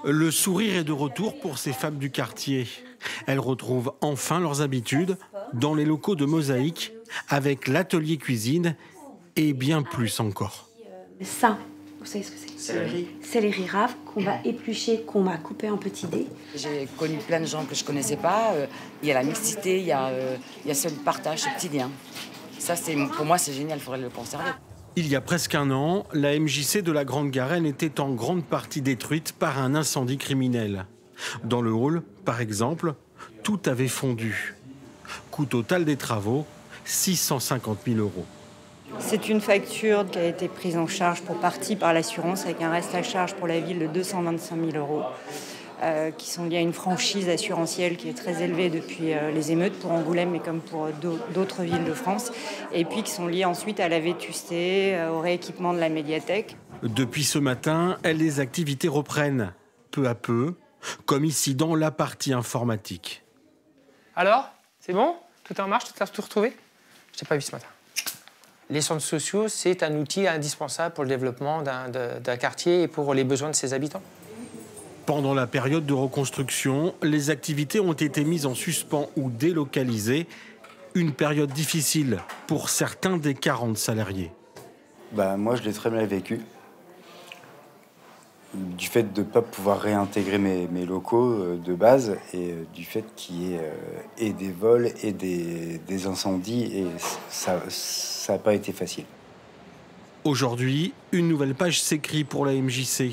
Le sourire est de retour pour ces femmes du quartier. Elles retrouvent enfin leurs habitudes dans les locaux de Mosaïque avec l'atelier cuisine et bien plus encore. Ça, vous savez ce que c'est? C'est les raves qu'on va éplucher, qu'on va couper en petits dés. J'ai connu plein de gens que je ne connaissais pas. Il y a la mixité, il y a ce partage, ce petit lien. Ça, pour moi, c'est génial, il faudrait le conserver. Il y a presque un an, la MJC de la Grande Garenne était en grande partie détruite par un incendie criminel. Dans le hall, par exemple, tout avait fondu. Coût total des travaux, 650 000 €. C'est une facture qui a été prise en charge pour partie par l'assurance avec un reste à charge pour la ville de 225 000 €, qui sont liés à une franchise assurantielle qui est très élevée depuis les émeutes pour Angoulême, mais comme pour d'autres villes de France, et puis qui sont liés ensuite à la vétusté, au rééquipement de la médiathèque. Depuis ce matin, les activités reprennent, peu à peu, comme ici dans la partie informatique. Alors, c'est bon? Tout est en marche? Tout a tout retrouvé? Je t'ai pas vu ce matin. Les centres sociaux, c'est un outil indispensable pour le développement d'un quartier et pour les besoins de ses habitants. Pendant la période de reconstruction, les activités ont été mises en suspens ou délocalisées. Une période difficile pour certains des 40 salariés. Moi, je l'ai très mal vécu. Du fait de ne pas pouvoir réintégrer mes locaux de base et du fait qu'il y ait des vols et des incendies, et ça n'a pas été facile. Aujourd'hui, une nouvelle page s'écrit pour la MJC,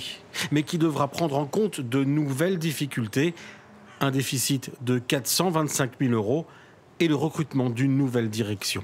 mais qui devra prendre en compte de nouvelles difficultés, un déficit de 425 000 € et le recrutement d'une nouvelle direction.